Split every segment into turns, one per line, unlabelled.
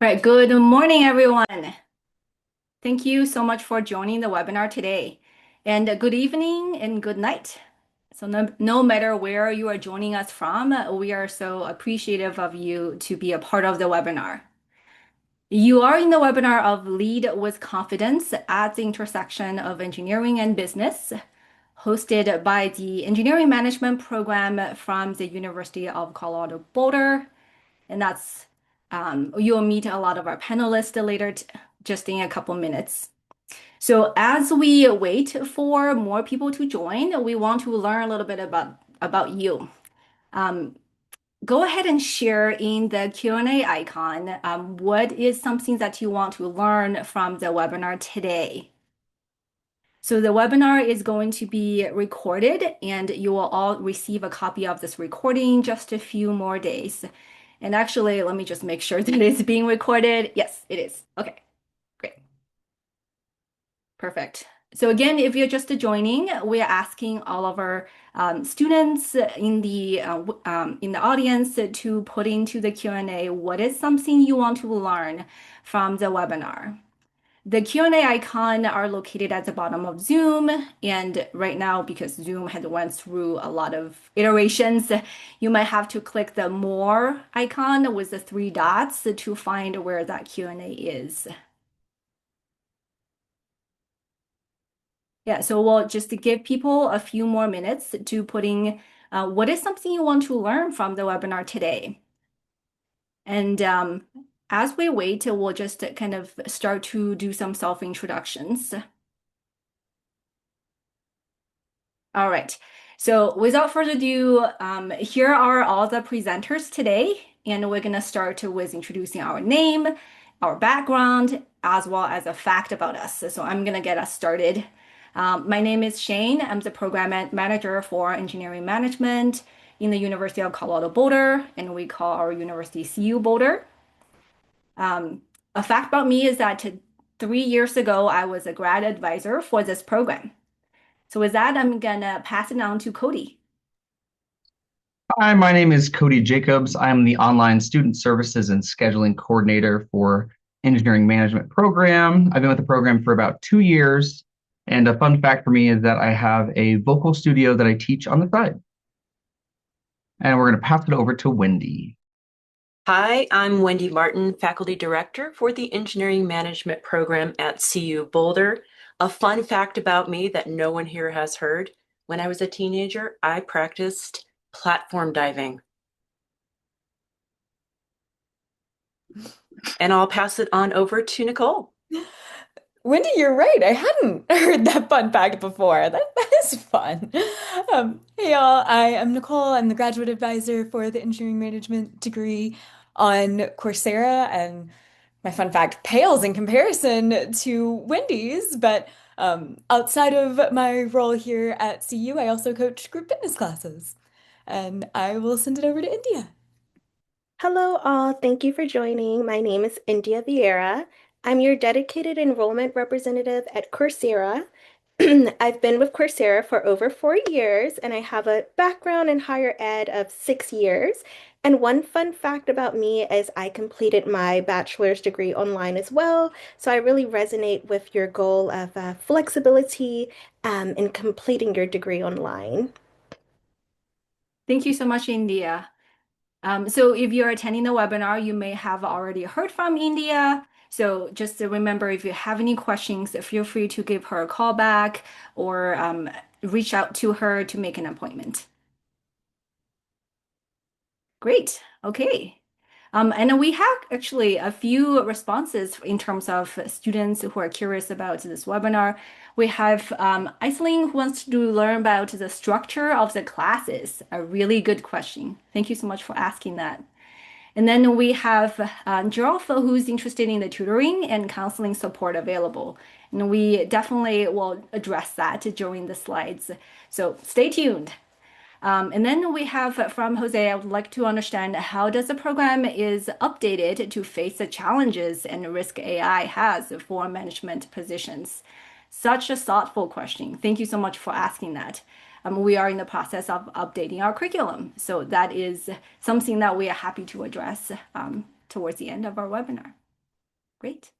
All right, good morning, everyone. Thank you so much for joining the webinar today. And good evening and good night. So no matter where you are joining us from, we are so appreciative of you to be a part of the webinar. You are in the webinar of Lead with Confidence at the intersection of engineering and business, hosted by the Engineering Management Program from the University of Colorado Boulder. And you'll meet a lot of our panelists later, just in a couple minutes. So as we wait for more people to join, we want to learn a little bit about you. Um, Go ahead and share in the Q&A icon. What is something that you want to learn from the webinar today? So the webinar is going to be recorded, and you will all receive a copy of this recording just a few more days. And actually, let me just make sure that it's being recorded. Yes, it is. Okay, great. Perfect. So again, if you're just joining, we are asking all of our students in the audience to put into the Q&A what is something you want to learn from the webinar. The Q&A icon are located at the bottom of Zoom, and right now, because Zoom had went through a lot of iterations, you might have to click the More icon with the three dots to find where that Q&A is. Yeah, so we'll just give people a few more minutes to putting what is something you want to learn from the webinar today. And as we wait, we'll just kind of start to do some self-introductions. All right. So without further ado, here are all the presenters today, and we're going to start with introducing our name, our background, as well as a fact about us. So I'm going to get us started. My name is Shane. I'm the program manager for engineering management in the University of Colorado Boulder, and we call our university CU Boulder. A fact about me is that 3 years ago, I was a grad advisor for this program. So with that, I'm gonna pass it on to Cody.
Hi, my name is Cody Jacobs. I'm the online student services and scheduling coordinator for engineering management program. I've been with the program for about 2 years. And a fun fact for me is that I have a vocal studio that I teach on the side. And we're going to pass it over to Wendy.
Hi, I'm Wendy Martin, Faculty Director for the Engineering Management Program at CU Boulder. A fun fact about me that no one here has heard, when I was a teenager, I practiced platform diving. And I'll pass it on over to Nicole.
Wendy, you're right. I hadn't heard that fun fact before. That is fun. Hey y'all, I am Nicole. I'm the graduate advisor for the engineering management degree on Coursera, and my fun fact pales in comparison to Wendy's. But outside of my role here at CU, I also coach group fitness classes, and I will send it over to India.
Hello, all. Thank you for joining. My name is India Vieira. I'm your dedicated enrollment representative at Coursera. I've been with Coursera for over 4 years, and I have a background in higher ed of 6 years. And one fun fact about me is I completed my bachelor's degree online as well. So I really resonate with your goal of flexibility in completing your degree online.
Thank you so much, India. So if you're attending the webinar, you may have already heard from India. So just to remember, if you have any questions, feel free to give her a call back or reach out to her to make an appointment. Great. Okay. And we have actually a few responses in terms of students who are curious about this webinar. We have Iceling who wants to learn about the structure of the classes. A really good question. Thank you so much for asking that. And then we have Giraffe who's interested in the tutoring and counseling support available. And we definitely will address that during the slides. So stay tuned. And then we have from Jose, I would like to understand how does the program is updated to face the challenges and risk AI has for management positions? Such a thoughtful question. Thank you so much for asking that. We are in the process of updating our curriculum. So that is something that we are happy to address towards the end of our webinar. Great.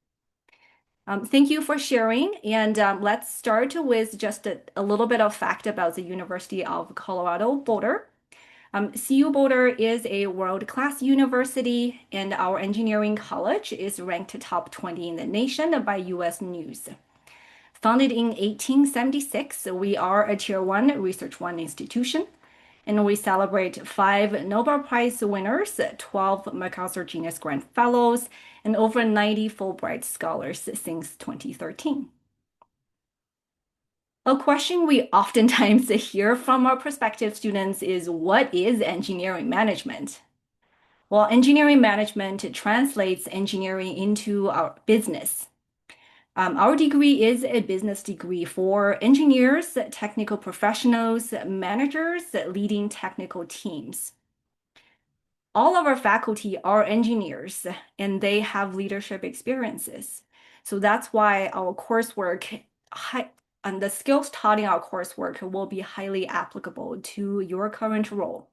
Thank you for sharing. And let's start with just a little bit of fact about the University of Colorado Boulder. CU Boulder is a world-class university, and our engineering college is ranked top 20 in the nation by US News. Founded in 1876, we are a Tier 1 Research 1 institution, and we celebrate 5 Nobel Prize winners, 12 MacArthur Genius Grant Fellows, and over 90 Fulbright Scholars since 2013. A question we oftentimes hear from our prospective students is, what is engineering management? Well, engineering management translates engineering into our business. Our degree is a business degree for engineers, technical professionals, managers, leading technical teams. All of our faculty are engineers and they have leadership experiences. So that's why our coursework and the skills taught in our coursework will be highly applicable to your current role.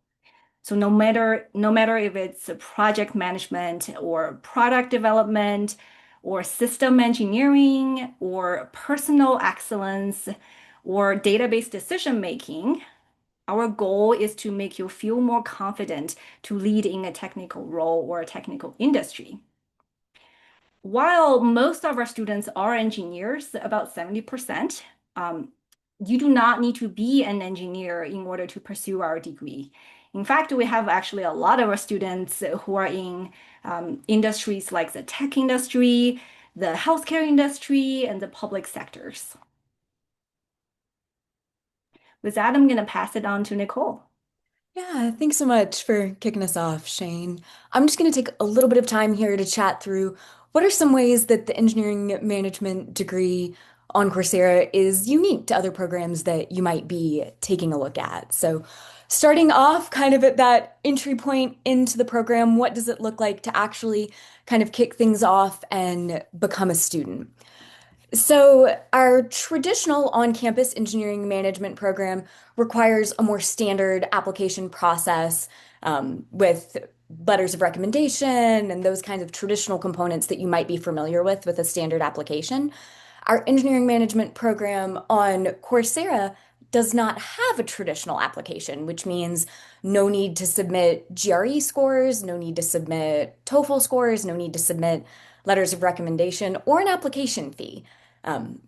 So no matter if it's project management or product development or system engineering or personal excellence or database decision making, our goal is to make you feel more confident to lead in a technical role or a technical industry. While most of our students are engineers, about 70%, you do not need to be an engineer in order to pursue our degree. In fact, we have actually a lot of our students who are in industries like the tech industry, the healthcare industry, and the public sectors. With that, I'm going to pass it on to Nicole.
Yeah, thanks so much for kicking us off, Shane. I'm just going to take a little bit of time here to chat through what are some ways that the engineering management degree on Coursera is unique to other programs that you might be taking a look at. So, starting off kind of at that entry point into the program, what does it look like to actually kind of kick things off and become a student? So, our traditional on-campus engineering management program requires a more standard application process with letters of recommendation and those kinds of traditional components that you might be familiar with a standard application. Our engineering management program on Coursera does not have a traditional application, which means no need to submit GRE scores, no need to submit TOEFL scores, no need to submit letters of recommendation, or an application fee.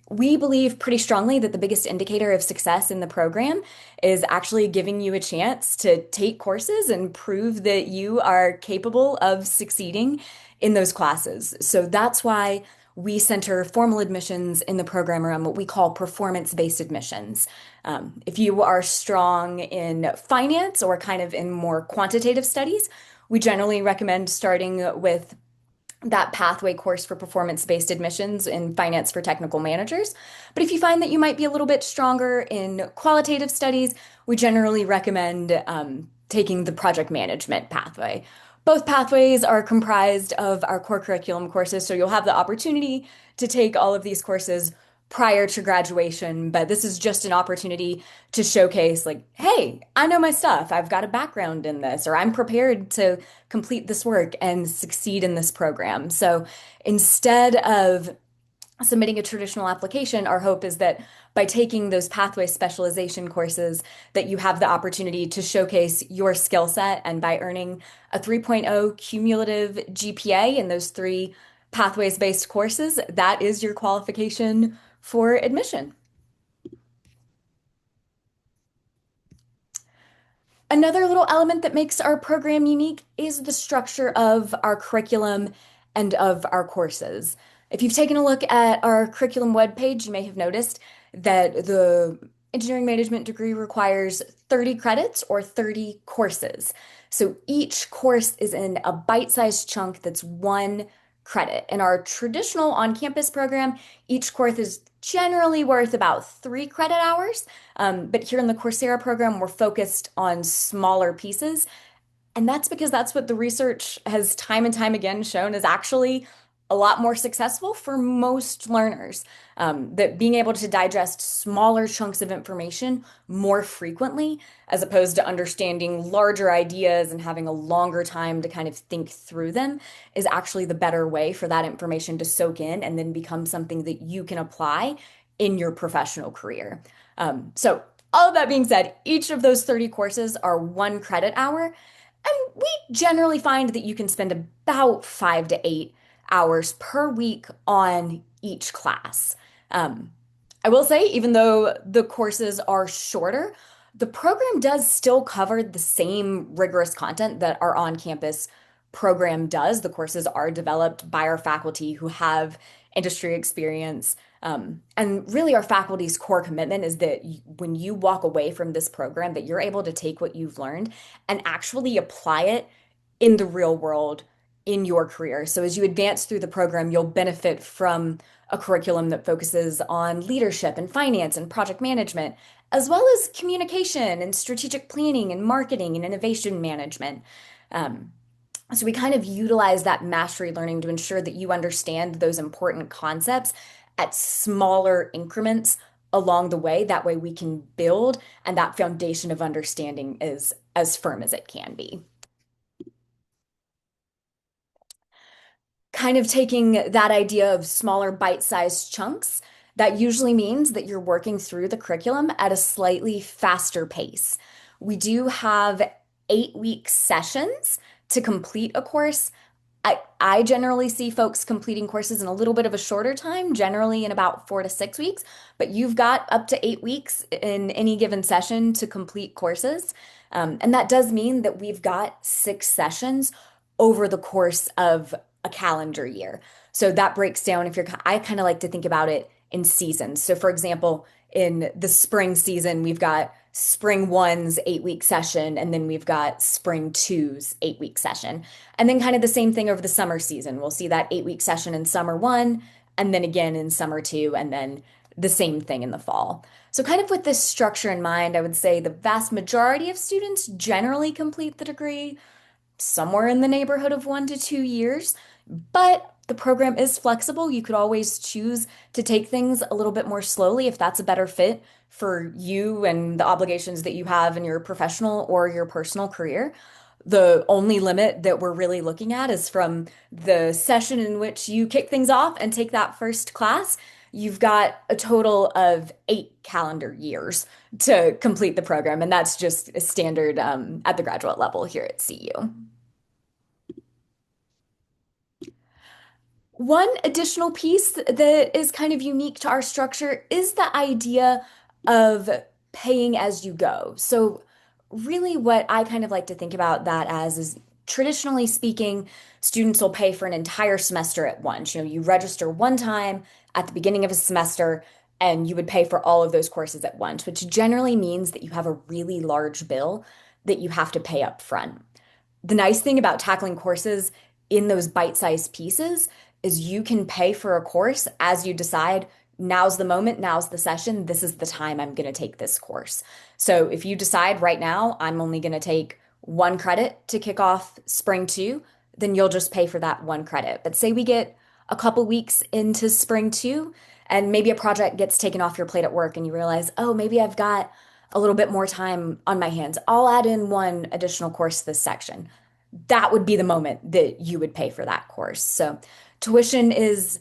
We believe pretty strongly that the biggest indicator of success in the program is actually giving you a chance to take courses and prove that you are capable of succeeding in those classes. So that's why we center formal admissions in the program around what we call performance-based admissions. If you are strong in finance or kind of in more quantitative studies, we generally recommend starting with that pathway course for performance-based admissions in finance for technical managers. But if you find that you might be a little bit stronger in qualitative studies, we generally recommend taking the project management pathway. Both pathways are comprised of our core curriculum courses, so you'll have the opportunity to take all of these courses prior to graduation, but this is just an opportunity to showcase, like, hey, I know my stuff. I've got a background in this, or I'm prepared to complete this work and succeed in this program. So instead of submitting a traditional application, our hope is that by taking those pathway specialization courses, that you have the opportunity to showcase your skill set, and by earning a 3.0 cumulative GPA in those 3 pathways-based courses, that is your qualification for admission. Another little element that makes our program unique is the structure of our curriculum and of our courses. If you've taken a look at our curriculum webpage, you may have noticed that the engineering management degree requires 30 credits or 30 courses. So each course is in a bite-sized chunk that's 1 credit. In our traditional on-campus program, each course is generally worth about 3 credit hours. But here in the Coursera program, we're focused on smaller pieces. And that's because that's what the research has time and time again shown is actually a lot more successful for most learners. That being able to digest smaller chunks of information more frequently, as opposed to understanding larger ideas and having a longer time to kind of think through them, is actually the better way for that information to soak in and then become something that you can apply in your professional career. So, all of that being said, each of those 30 courses are 1 credit hour. And we generally find that you can spend about 5 to 8 hours per week on each class. Um, I will say, even though the courses are shorter, the program does still cover the same rigorous content that our on-campus program does. The courses are developed by our faculty who have industry experience. And really, our faculty's core commitment is that when you walk away from this program, that you're able to take what you've learned and actually apply it in the real world in your career. So as you advance through the program, you'll benefit from a curriculum that focuses on leadership and finance and project management, as well as communication and strategic planning and marketing and innovation management. Um, so we kind of utilize that mastery learning to ensure that you understand those important concepts at smaller increments along the way. That way we can build, and that foundation of understanding is as firm as it can be. Kind of taking that idea of smaller bite-sized chunks, that usually means that you're working through the curriculum at a slightly faster pace. We do have 8-week sessions to complete a course. I generally see folks completing courses in a little bit of a shorter time, generally in about 4 to 6 weeks, but you've got up to 8 weeks in any given session to complete courses. And that does mean that we've got 6 sessions over the course of a calendar year. So that breaks down if you're, I kind of like to think about it in seasons. So for example, in the spring season, we've got spring one's 8-week session, and then we've got spring two's 8-week session. And then kind of the same thing over the summer season. We'll see that 8-week session in summer one, and then again in summer two, and then the same thing in the fall. So kind of with this structure in mind, I would say the vast majority of students generally complete the degree somewhere in the neighborhood of 1 to 2 years. But the program is flexible. You could always choose to take things a little bit more slowly if that's a better fit for you and the obligations that you have in your professional or your personal career. The only limit that we're really looking at is from the session in which you kick things off and take that first class. You've got a total of 8 calendar years to complete the program, and that's just a standard at the graduate level here at CU. One additional piece that is kind of unique to our structure is the idea of paying as you go. So, really, what I kind of like to think about that as is traditionally speaking, students will pay for an entire semester at once. You register one time at the beginning of a semester, and you would pay for all of those courses at once, which generally means that you have a really large bill that you have to pay up front. The nice thing about tackling courses in those bite-sized pieces is you can pay for a course as you decide now's the moment, now's the session, this is the time I'm going to take this course. So if you decide right now I'm only going to take 1 credit to kick off spring two, then you'll just pay for that 1 credit. But say we get a couple weeks into spring two and maybe a project gets taken off your plate at work and you realize, oh, maybe I've got a little bit more time on my hands. I'll add in one additional course this section. That would be the moment that you would pay for that course. So tuition is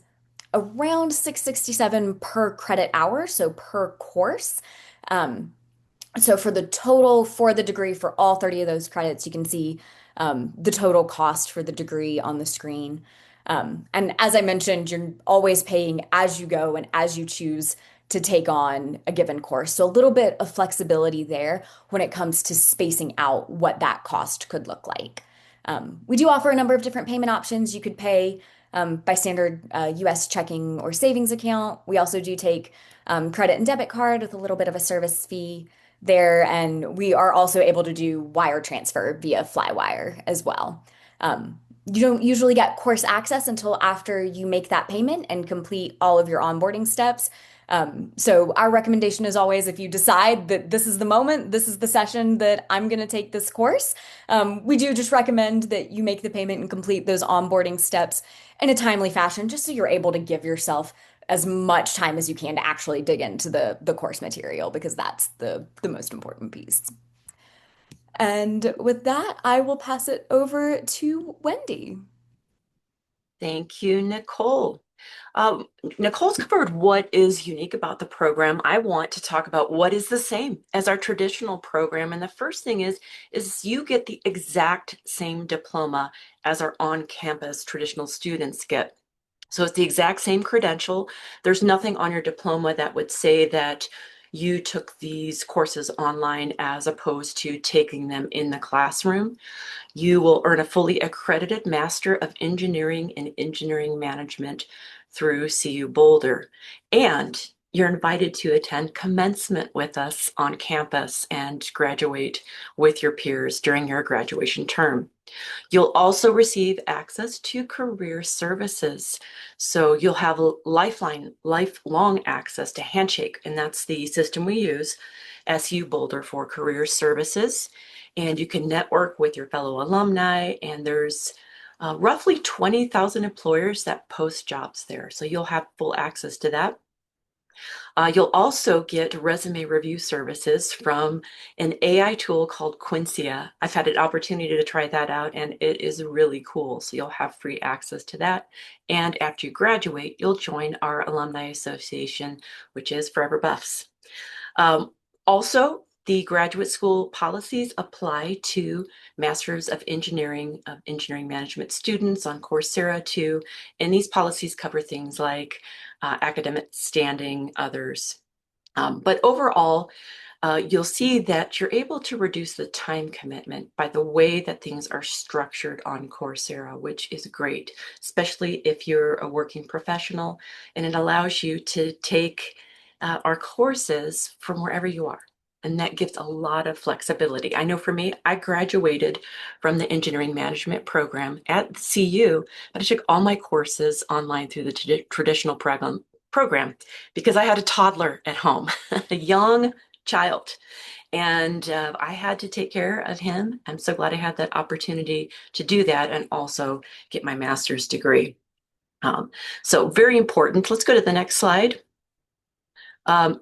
around $667 per credit hour, so per course. So for the total for the degree for all 30 of those credits, you can see the total cost for the degree on the screen. And as I mentioned, you're always paying as you go and as you choose to take on a given course. So a little bit of flexibility there when it comes to spacing out what that cost could look like. We do offer a number of different payment options. You could pay by standard US checking or savings account. We also do take credit and debit card with a little bit of a service fee there. And we are also able to do wire transfer via Flywire as well. You don't usually get course access until after you make that payment and complete all of your onboarding steps. So our recommendation is always if you decide that this is the moment, this is the session that I'm going to take this course, we do just recommend that you make the payment and complete those onboarding steps in a timely fashion, just so you're able to give yourself as much time as you can to actually dig into the course material, because that's the most important piece. And with that, I will pass it over to Wendy.
Thank you, Nicole. Nicole's covered what is unique about the program. I want to talk about what is the same as our traditional program. And the first thing is you get the exact same diploma as our on-campus traditional students get. So it's the exact same credential. There's nothing on your diploma that would say that you took these courses online as opposed to taking them in the classroom. You will earn a fully accredited Master of Engineering and Engineering Management through CU Boulder. And you're invited to attend commencement with us on campus and graduate with your peers during your graduation term. You'll also receive access to career services. So you'll have lifelong access to Handshake, and that's the system we use, SU Boulder for career services. And you can network with your fellow alumni, and there's roughly 20,000 employers that post jobs there. So you'll have full access to that. You'll also get resume review services from an AI tool called Quincia. I've had an opportunity to try that out, and it is really cool. So you'll have free access to that. And after you graduate, you'll join our Alumni Association, which is Forever Buffs. Also, the graduate school policies apply to Masters of Engineering Management students on Coursera too. And these policies cover things like academic standing, others. But overall, you'll see that you're able to reduce the time commitment by the way that things are structured on Coursera, which is great, especially if you're a working professional, and it allows you to take our courses from wherever you are. And that gives a lot of flexibility. I know for me, I graduated from the engineering management program at CU, but I took all my courses online through the traditional program because I had a toddler at home, a young child, and I had to take care of him. I'm so glad I had that opportunity to do that and also get my master's degree. So very important. Let's go to the next slide.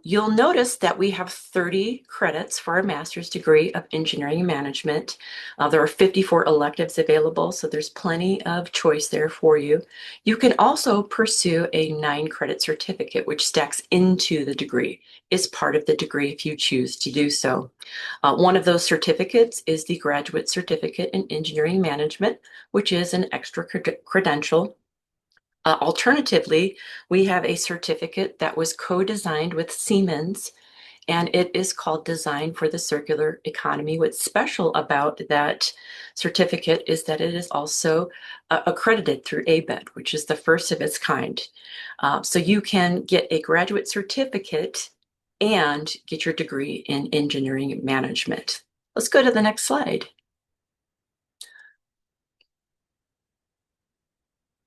You'll notice that we have 30 credits for our master's degree of engineering management. There are 54 electives available, so there's plenty of choice there for you. You can also pursue a 9-credit certificate, which stacks into the degree. It's part of the degree if you choose to do so. One of those certificates is the Graduate Certificate in Engineering Management, which is an extra credential. Alternatively, we have a certificate that was co-designed with Siemens, and it is called Design for the Circular Economy. What's special about that certificate is that it is also accredited through ABET, which is the first of its kind. So you can get a graduate certificate and get your degree in engineering management. Let's go to the next slide.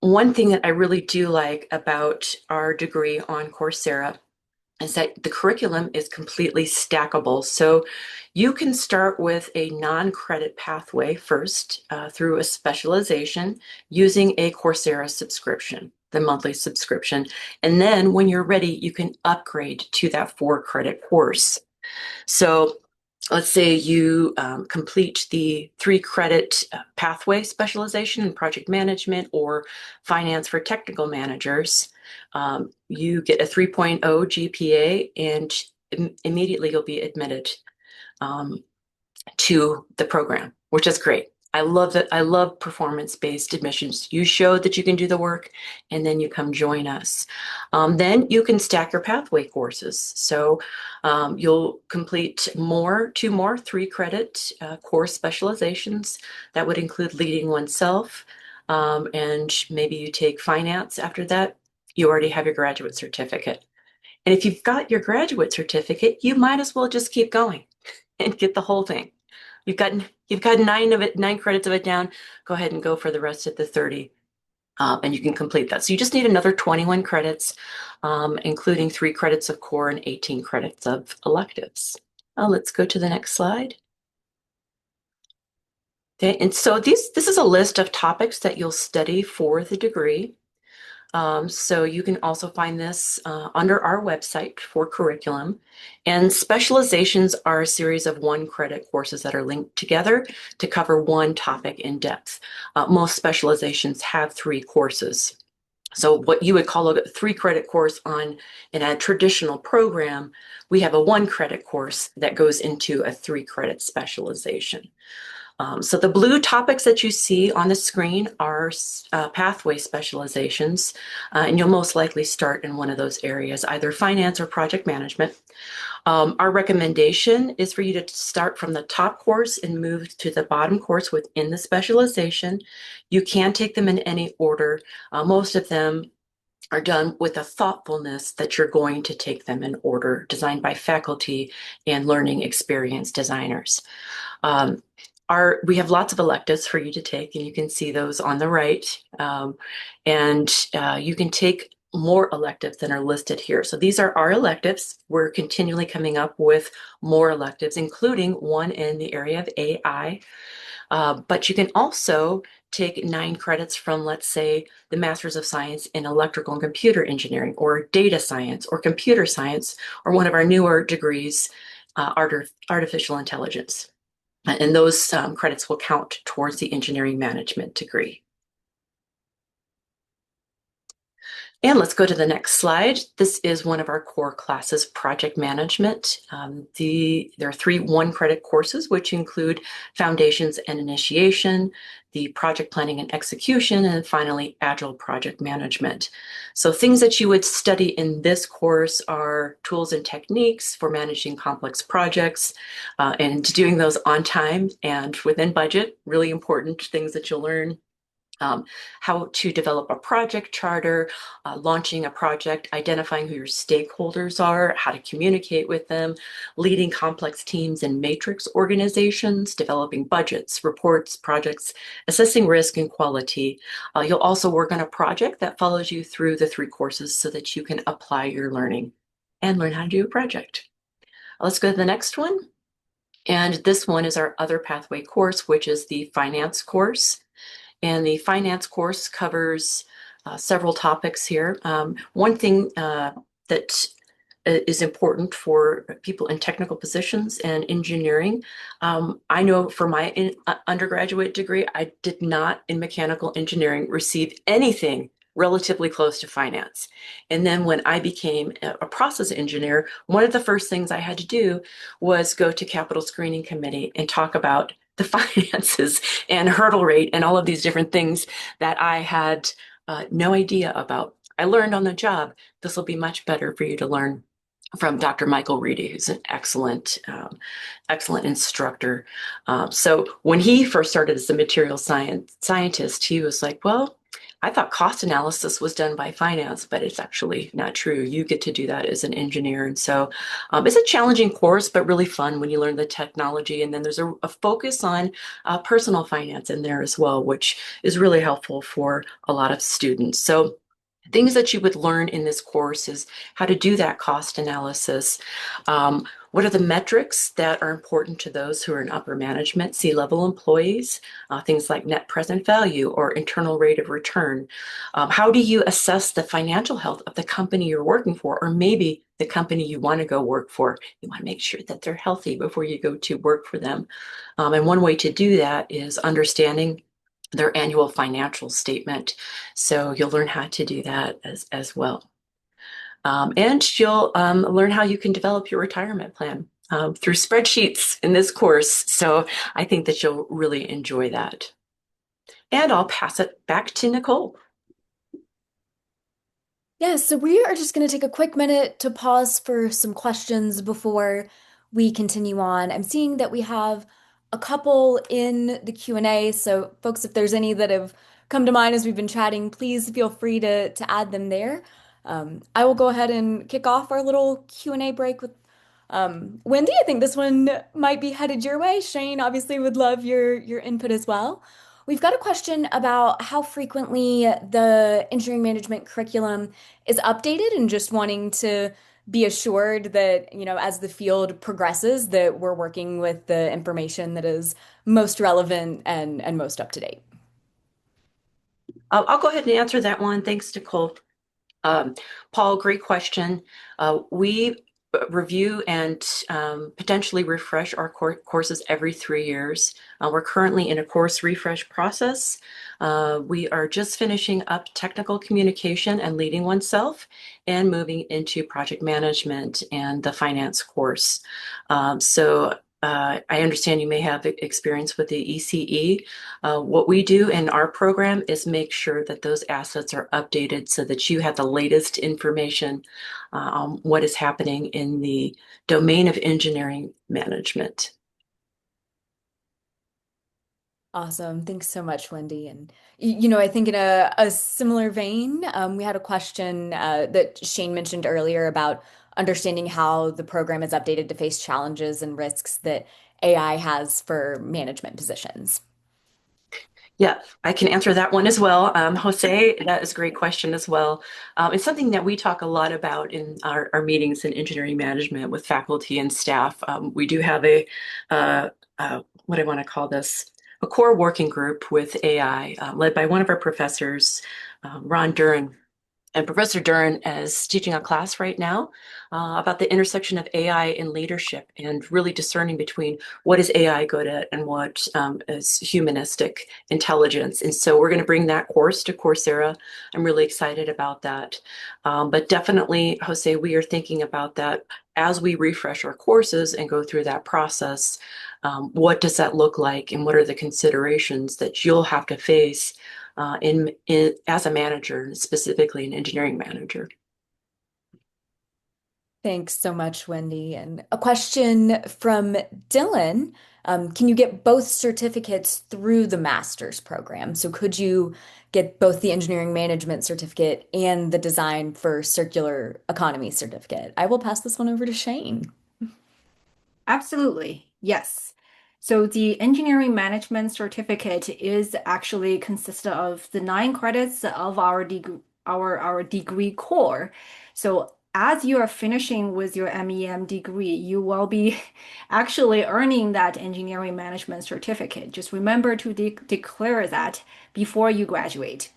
One thing that I really do like about our degree on Coursera is that the curriculum is completely stackable. So you can start with a non-credit pathway first through a specialization using a Coursera subscription, the monthly subscription. And then when you're ready, you can upgrade to that 4-credit course. So let's say you complete the 3-credit pathway specialization in project management or finance for technical managers. You get a 3.0 GPA and immediately you'll be admitted to the program, which is great. I love that. I love performance-based admissions. You show that you can do the work, and then you come join us. Then you can stack your pathway courses. So you'll complete 2 more 3-credit course specializations. That would include leading oneself, and maybe you take finance after that. You already have your graduate certificate. And if you've got your graduate certificate, you might as well just keep going and get the whole thing. You've got 9 credits of it down. Go ahead and go for the rest of the 30. and you can complete that. So you just need another 21 credits, including 3 credits of core and 18 credits of electives. Let's go to the next slide. Okay, and so this is a list of topics that you'll study for the degree. So you can also find this under our website for curriculum. And specializations are a series of 1-credit courses that are linked together to cover one topic in depth. Most specializations have 3 courses. So what you would call a 3-credit course in a traditional program, we have a 1-credit course that goes into a 3-credit specialization. So the blue topics that you see on the screen are pathway specializations, and you'll most likely start in one of those areas, either finance or project management. Our recommendation is for you to start from the top course and move to the bottom course within the specialization. You can take them in any order. Most of them are done with a thoughtfulness that you're going to take them in order, designed by faculty and learning experience designers. We have lots of electives for you to take, and you can see those on the right. And you can take more electives than are listed here. So these are our electives. We're continually coming up with more electives, including one in the area of AI. But you can also take 9 credits from, let's say, the Masters of Science in Electrical and Computer Engineering, or Data Science, or Computer Science, or one of our newer degrees, Artificial Intelligence. And those credits will count towards the engineering management degree. And let's go to the next slide. This is one of our core classes, project management. There are 3 1-credit courses, which include foundations and initiation, the project planning and execution, and finally, agile project management. So things that you would study in this course are tools and techniques for managing complex projects and doing those on time and within budget, really important things that you'll learn. How to develop a project charter, launching a project, identifying who your stakeholders are, how to communicate with them, leading complex teams and matrix organizations, developing budgets, reports, projects, assessing risk and quality. You'll also work on a project that follows you through the 3 courses so that you can apply your learning and learn how to do a project. Let's go to the next one. And this one is our other pathway course, which is the finance course. And the finance course covers several topics here. One thing that is important for people in technical positions and engineering. I know for my undergraduate degree, I did not in mechanical engineering receive anything relatively close to finance. And then when I became a process engineer, one of the first things I had to do was go to capital screening committee and talk about the finances and hurdle rate and all of these different things that I had no idea about. I learned on the job. This will be much better for you to learn from Dr. Michael Reedy, who's an excellent instructor. So when he first started as a material scientist, he was like, well, I thought cost analysis was done by finance, but it's actually not true. You get to do that as an engineer. And so it's a challenging course, but really fun when you learn the technology. And then there's a focus on personal finance in there as well, which is really helpful for a lot of students. So things that you would learn in this course is how to do that cost analysis. What are the metrics that are important to those who are in upper management, C-level employees? Things like net present value or internal rate of return. How do you assess the financial health of the company you're working for, or maybe the company you want to go work for? You want to make sure that they're healthy before you go to work for them. And one way to do that is understanding their annual financial statement. So you'll learn how to do that as well. And you'll learn how you can develop your retirement plan through spreadsheets in this course. So I think that you'll really enjoy that. And I'll pass it back to Nicole.
Yeah, so we are just going to take a quick minute to pause for some questions before we continue on. I'm seeing that we have a couple in the Q&A, so folks, if there's any that have come to mind as we've been chatting, please feel free to add them there. I will go ahead and kick off our little Q&A break with Wendy. I think this one might be headed your way. Shane obviously would love your input as well. We've got a question about how frequently the engineering management curriculum is updated and just wanting to be assured that, as the field progresses, that we're working with the information that is most relevant and most up to date.
I'll go ahead and answer that one. Thanks, Nicole. Um, Paul, great question. We review and potentially refresh our courses every 3 years. We're currently in a course refresh process. We are just finishing up technical communication and leading oneself and moving into project management and the finance course. I understand you may have experience with the ECE. What we do in our program is make sure that those assets are updated so that you have the latest information on what is happening in the domain of engineering management.
Awesome. Thanks so much, Wendy. And I think in a similar vein, we had a question that Shane mentioned earlier about understanding how the program is updated to face challenges and risks that AI has for management positions.
Yeah, I can answer that one as well. Jose, that is a great question as well. It's something that we talk a lot about in our meetings in engineering management with faculty and staff. We do have what do I want to call this? A core working group with AI, led by one of our professors, Ron Duran. And Professor Duran is teaching a class right now about the intersection of AI and leadership and really discerning between what is AI good at and what is humanistic intelligence. And so we're going to bring that course to Coursera. I'm really excited about that. But definitely, Jose, we are thinking about that as we refresh our courses and go through that process. What does that look like and what are the considerations that you'll have to face as a manager, specifically an engineering manager?
Thanks so much, Wendy. And a question from Dylan. Can you get both certificates through the master's program? So could you get both the engineering management certificate and the design for circular economy certificate? I will pass this one over to Shane.
Absolutely, yes. So the engineering management certificate is actually consisted of the 9 credits of our degree core. So as you are finishing with your MEM degree, you will be actually earning that engineering management certificate. Just remember to declare that before you graduate.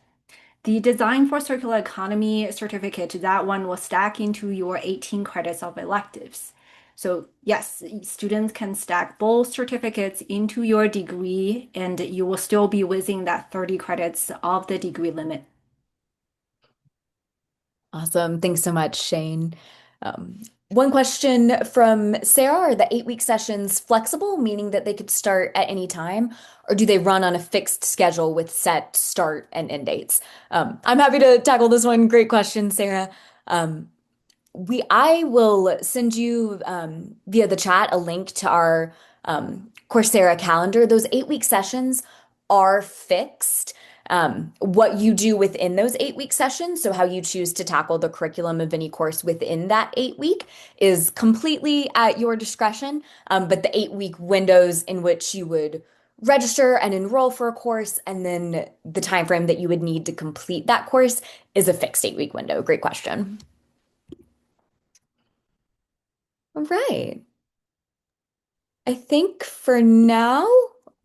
The Design for Circular Economy certificate, that one will stack into your 18 credits of electives. So yes, students can stack both certificates into your degree and you will still be within that 30 credits of the degree limit.
Awesome. Thanks so much, Shane. One question from Sarah, are the 8-week sessions flexible, meaning that they could start at any time, or do they run on a fixed schedule with set start and end dates? I'm happy to tackle this one. Great question, Sarah. I will send you via the chat a link to our Coursera calendar. Those 8-week sessions are fixed. What you do within those 8-week sessions, so how you choose to tackle the curriculum of any course within that 8-week, is completely at your discretion. But the 8-week windows in which you would register and enroll for a course, and then the time frame that you would need to complete that course is a fixed 8-week window. Great question. All right. I think for now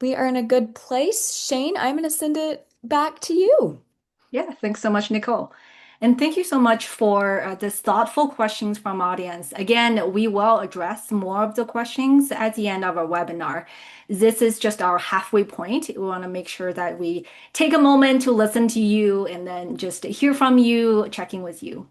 we are in a good place. Shane, I'm going to send it back to you.
Yeah, thanks so much, Nicole. And thank you so much for this thoughtful questions from audience. Again, we will address more of the questions at the end of our webinar. This is just our halfway point. We want to make sure that we take a moment to listen to you and then just hear from you, checking with you.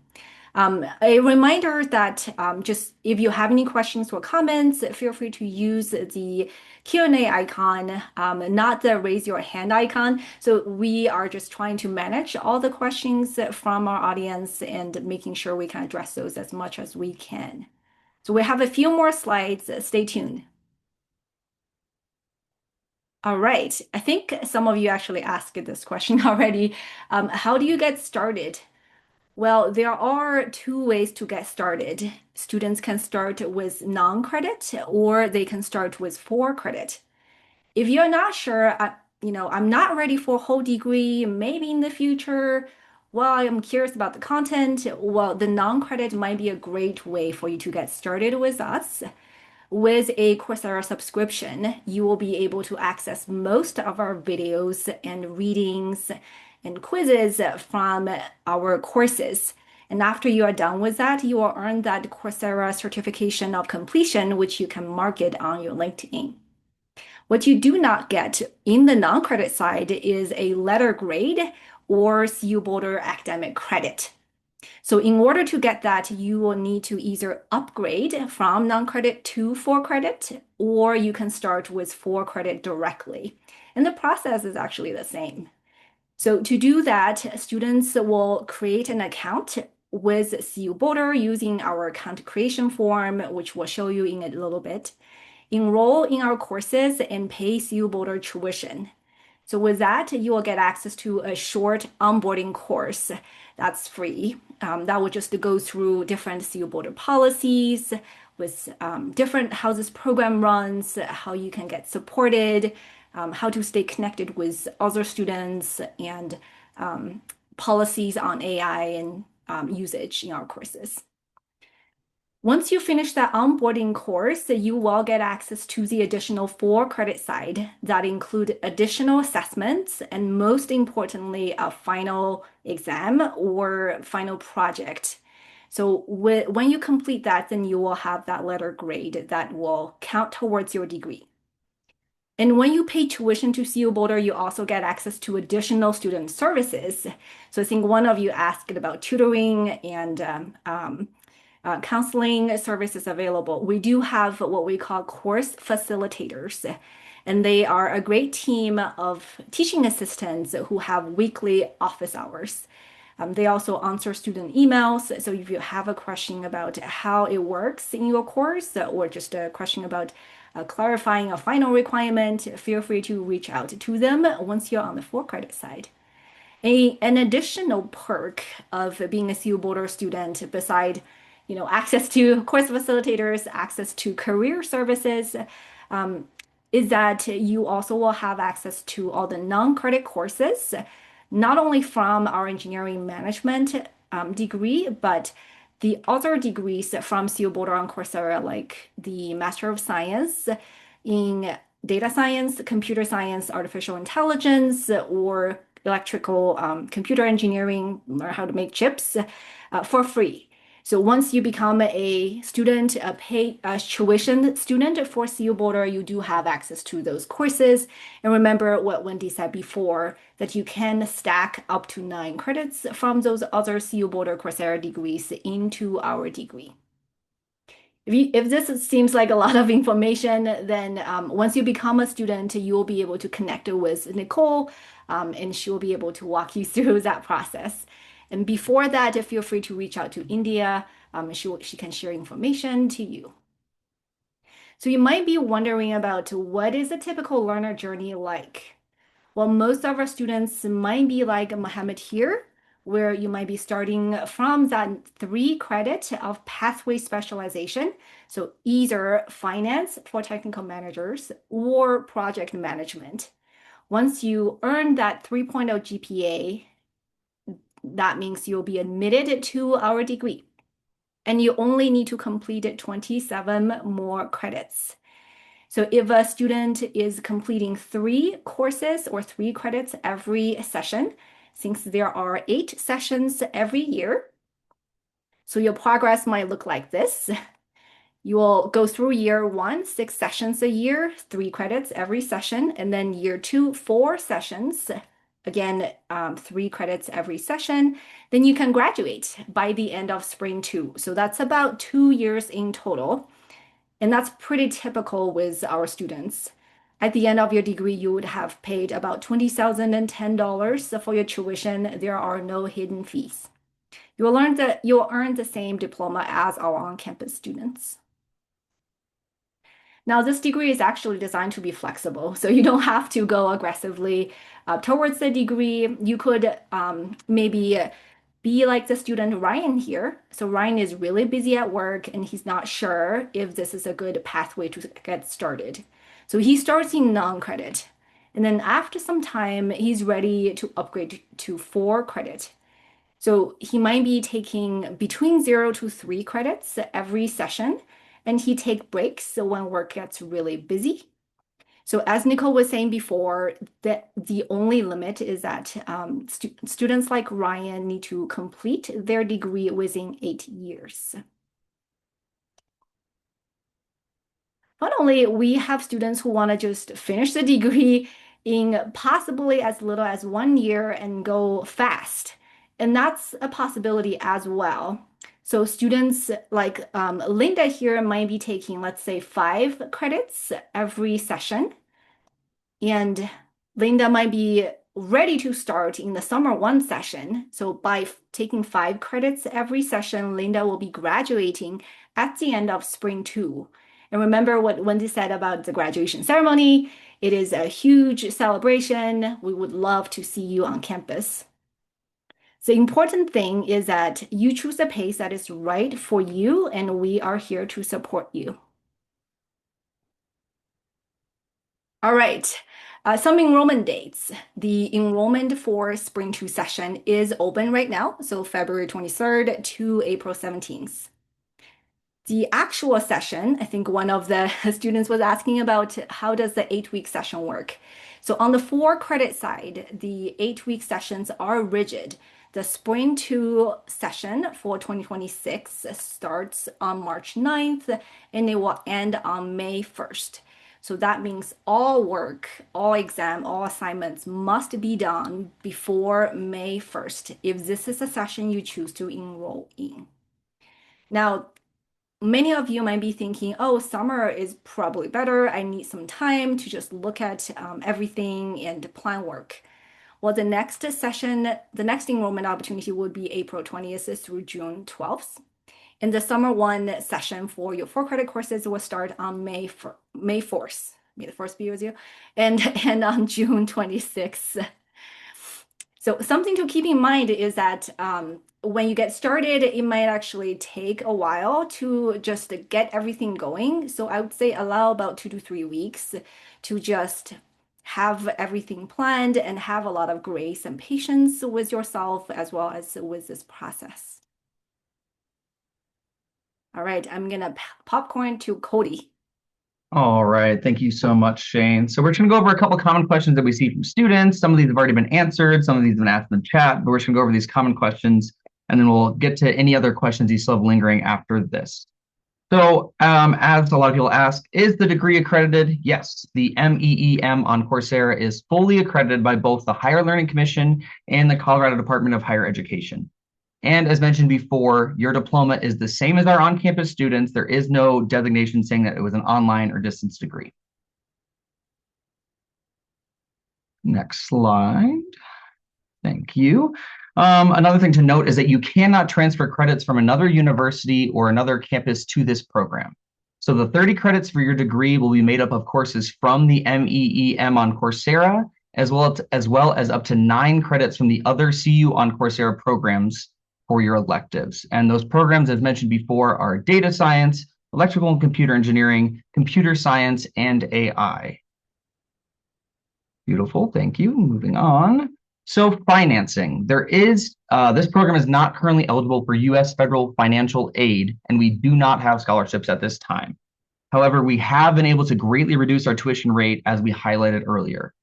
A reminder that just if you have any questions or comments, feel free to use the Q&A icon, not the raise your hand icon. So we are just trying to manage all the questions from our audience and making sure we can address those as much as we can. So we have a few more slides. Stay tuned. All right. I think some of you actually asked this question already. How do you get started? Well, there are 2 ways to get started. Students can start with non-credit or they can start with 4 credit. If you're not sure, I'm not ready for a whole degree, maybe in the future. Well, I'm curious about the content. Well, the non-credit might be a great way for you to get started with us. With a Coursera subscription, you will be able to access most of our videos and readings and quizzes from our courses. And after you are done with that, you will earn that Coursera certification of completion, which you can mark it on your LinkedIn. What you do not get in the non-credit side is a letter grade or CU Boulder academic credit. So in order to get that, you will need to either upgrade from non-credit to for credit, or you can start with for credit directly. And the process is actually the same. So to do that, students will create an account with CU Boulder using our account creation form, which we'll show you in a little bit. Enroll in our courses and pay CU Boulder tuition. So with that, you will get access to a short onboarding course that's free. That will just go through different CU Boulder policies with different how this program runs, how you can get supported, how to stay connected with other students, and policies on AI and usage in our courses. Once you finish that onboarding course, you will get access to the additional for credit side that include additional assessments and most importantly, a final exam or final project. So when you complete that, then you will have that letter grade that will count towards your degree. And when you pay tuition to CU Boulder, you also get access to additional student services. So I think one of you asked about tutoring and counseling services available. We do have what we call course facilitators, and they are a great team of teaching assistants who have weekly office hours. They also answer student emails. So if you have a question about how it works in your course or just a question about clarifying a final requirement, feel free to reach out to them once you're on the for credit side. An additional perk of being a CU Boulder student, beside access to course facilitators, access to career services, is that you also will have access to all the non-credit courses, not only from our engineering management degree, but the other degrees from CU Boulder on Coursera, like the Master of Science in Data Science, Computer Science, Artificial Intelligence, or electrical computer engineering, learn how to make chips for free. So once you become a student, a tuition student for CU Boulder, you do have access to those courses. And remember what Wendy said before, that you can stack up to 9 credits from those other CU Boulder Coursera degrees into our degree. If this seems like a lot of information, then once you become a student, you will be able to connect with Nicole, and she will be able to walk you through that process. And before that, feel free to reach out to India. She can share information to you. So you might be wondering about what is a typical learner journey like? Well, most of our students might be like Mohammed here, where you might be starting from that 3 credit of pathway specialization. So either finance for technical managers or project management. Once you earn that 3.0 GPA, that means you'll be admitted to our degree. And you only need to complete 27 more credits. So if a student is completing 3 courses or 3 credits every session, since there are 8 sessions every year, so your progress might look like this. You will go through year 1, 6 sessions a year, 3 credits every session, and then year 2, 4 sessions, again, 3 credits every session. Then you can graduate by the end of spring 2. So that's about 2 years in total. And that's pretty typical with our students. At the end of your degree, you would have paid about $20,010 for your tuition. There are no hidden fees. You'll earn the same diploma as our on-campus students. Now, this degree is actually designed to be flexible, so you don't have to go aggressively towards the degree. You could maybe be like the student Ryan here. So Ryan is really busy at work and he's not sure if this is a good pathway to get started. So he starts in non-credit. And then after some time, he's ready to upgrade to 4 credit. So he might be taking between 0 to 3 credits every session, and he take breaks when work gets really busy. So as Nicole was saying before, the only limit is that students like Ryan need to complete their degree within 8 years. Finally, we have students who want to just finish the degree in possibly as little as 1 year and go fast. And that's a possibility as well. So students like Linda here might be taking, let's say, 5 credits every session. And Linda might be ready to start in the summer 1 session. So by taking 5 credits every session, Linda will be graduating at the end of spring 2. And remember what Wendy said about the graduation ceremony. It is a huge celebration. We would love to see you on campus. The important thing is that you choose a pace that is right for you, and we are here to support you. All right, some enrollment dates. The enrollment for Spring 2 session is open right now, so February 23rd to April 17th. The actual session, I think one of the students was asking about how does the 8-week session work. So on the 4 credit side, the 8-week sessions are rigid. The Spring 2 session for 2026 starts on March 9th and it will end on May 1st. So that means all work, all exam, all assignments must be done before May 1st if this is a session you choose to enroll in. Now, many of you might be thinking, oh, summer is probably better. I need some time to just look at everything and plan work. Well, the next session, the next enrollment opportunity would be April 20th through June 12th. And the summer 1 session for your 4 credit courses will start on May 4th. May the 4th be with you. And on June 26th. So something to keep in mind is that when you get started, it might actually take a while to just get everything going. So I would say allow about 2 to 3 weeks to just have everything planned and have a lot of grace and patience with yourself as well as with this process. All right, I'm gonna popcorn to Cody.
All right, thank you so much, Shane. So we're just gonna go over a couple common questions that we see from students. Some of these have already been answered, some of these have been asked in the chat, but we're just gonna go over these common questions and then we'll get to any other questions you still have lingering after this. So as a lot of people ask, is the degree accredited? Yes, the MEEM on Coursera is fully accredited by both the Higher Learning Commission and the Colorado Department of Higher Education. And as mentioned before, your diploma is the same as our on-campus students. There is no designation saying that it was an online or distance degree. Next slide. Thank you. Another thing to note is that you cannot transfer credits from another university or another campus to this program. So the 30 credits for your degree will be made up of courses from the MEEM on Coursera, as well as up to 9 credits from the other CU on Coursera programs for your electives. And those programs, as mentioned before, are data science, electrical and computer engineering, computer science, and AI. Beautiful, thank you. Moving on. So financing, this program is not currently eligible for U.S. federal financial aid, and we do not have scholarships at this time. However, we have been able to greatly reduce our tuition rate as we highlighted earlier.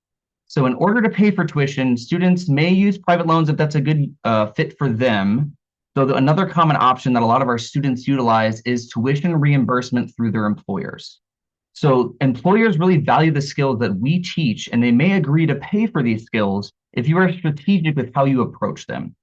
So in order to pay for tuition, students may use private loans if that's a good fit for them. So another common option that a lot of our students utilize is tuition reimbursement through their employers. So employers really value the skills that we teach, and they may agree to pay for these skills if you are strategic with how you approach them.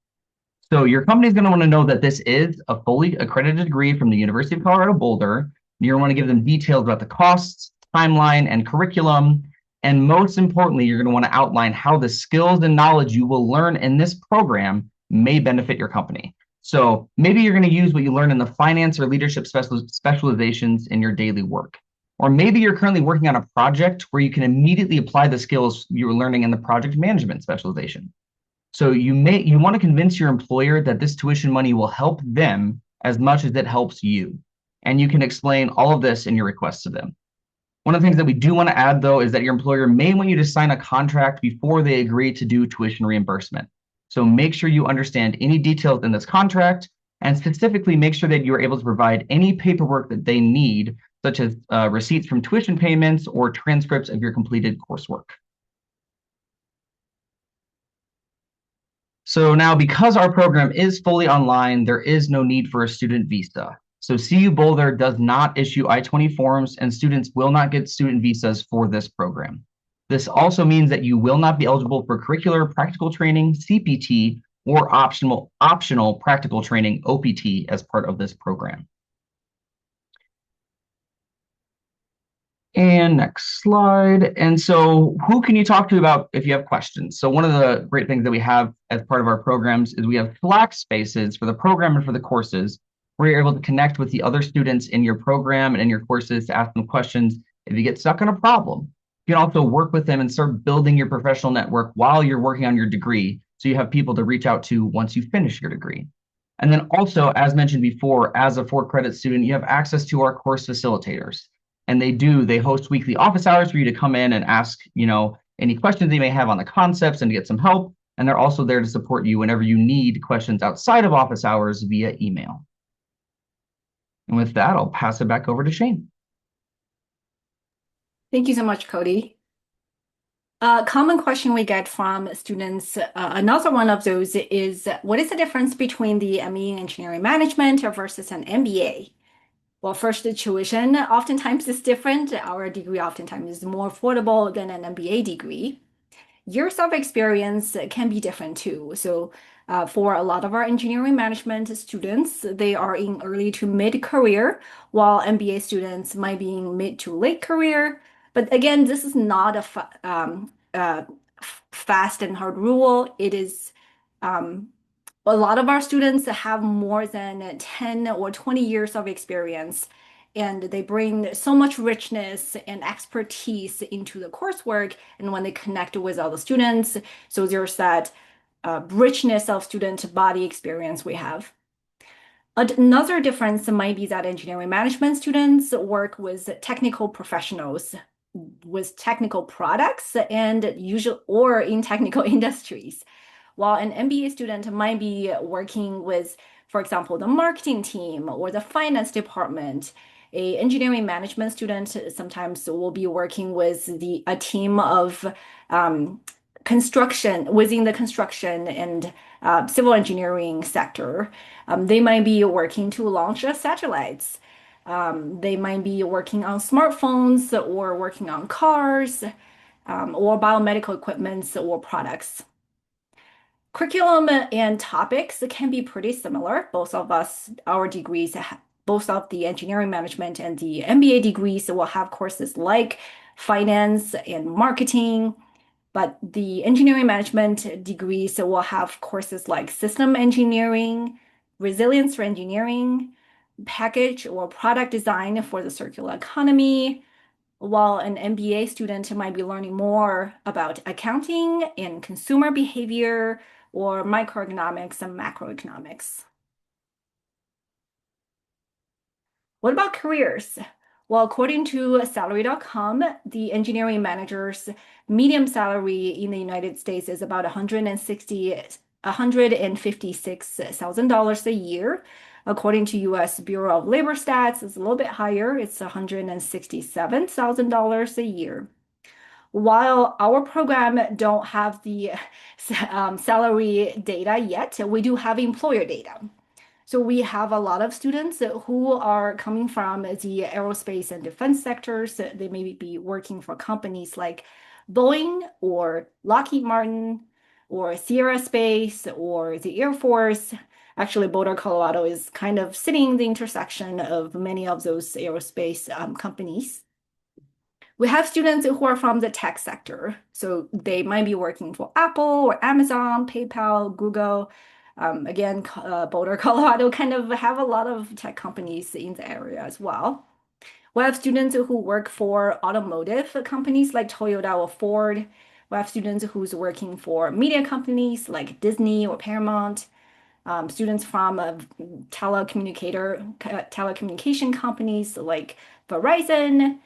So your company is going to want to know that this is a fully accredited degree from the University of Colorado Boulder. You're going to want to give them details about the costs, timeline, and curriculum. And most importantly, you're going to want to outline how the skills and knowledge you will learn in this program may benefit your company. So maybe you're going to use what you learn in the finance or leadership specializations in your daily work. Or maybe you're currently working on a project where you can immediately apply the skills you were learning in the project management specialization. So you want to convince your employer that this tuition money will help them as much as it helps you. And you can explain all of this in your request to them. One of the things that we do want to add, though, is that your employer may want you to sign a contract before they agree to do tuition reimbursement. So make sure you understand any details in this contract, and specifically make sure that you are able to provide any paperwork that they need, such as receipts from tuition payments or transcripts of your completed coursework. So now, because our program is fully online, there is no need for a student visa. So CU Boulder does not issue I-20 forms, and students will not get student visas for this program. This also means that you will not be eligible for curricular practical training, CPT, or optional practical training, OPT, as part of this program. And next slide. And so who can you talk to about if you have questions? So one of the great things that we have as part of our programs is we have Slack spaces for the program and for the courses, where you're able to connect with the other students in your program and in your courses to ask them questions if you get stuck on a problem. You can also work with them and start building your professional network while you're working on your degree, so you have people to reach out to once you finish your degree. And then also, as mentioned before, as a 4-credit student, you have access to our course facilitators. And they host weekly office hours for you to come in and ask, any questions you may have on the concepts and to get some help. And they're also there to support you whenever you need questions outside of office hours via email. And with that, I'll pass it back over to Shane.
Thank you so much, Cody. A common question we get from students, another one of those is, what is the difference between the ME in engineering management versus an MBA? Well, first, the tuition oftentimes is different. Our degree oftentimes is more affordable than an MBA degree. Years of experience can be different too. So for a lot of our engineering management students, they are in early to mid-career, while MBA students might be in mid to late career. But again, this is not a fast and hard rule. It is a lot of our students have more than 10 or 20 years of experience, and they bring so much richness and expertise into the coursework. And when they connect with other students, so there's that richness of student body experience we have. Another difference might be that engineering management students work with technical professionals with technical products and usually or in technical industries. While an MBA student might be working with, for example, the marketing team or the finance department, a engineering management student sometimes will be working with a team of construction within the construction and civil engineering sector. They might be working to launch satellites. They might be working on smartphones or working on cars or biomedical equipment or products. Curriculum and topics can be pretty similar. Both of us, our degrees, both of the engineering management and the MBA degrees will have courses like finance and marketing, but the engineering management degrees will have courses like system engineering, resilience for engineering, package or product design for the circular economy, while an MBA student might be learning more about accounting and consumer behavior or microeconomics and macroeconomics. What about careers? Well, according to salary.com, the engineering manager's median salary in the United States is about $156,000 a year. According to US Bureau of Labor Stats, it's a little bit higher. It's $167,000 a year. While our program don't have the salary data yet, we do have employer data. So we have a lot of students who are coming from the aerospace and defense sectors. They may be working for companies like Boeing or Lockheed Martin or Sierra Space or the Air Force. Actually, Boulder, Colorado is kind of sitting in the intersection of many of those aerospace companies. We have students who are from the tech sector. So they might be working for Apple or Amazon, PayPal, Google. Again, Boulder, Colorado kind of have a lot of tech companies in the area as well. We have students who work for automotive companies like Toyota or Ford. We have students who's working for media companies like Disney or Paramount. Students from telecommunication companies like Verizon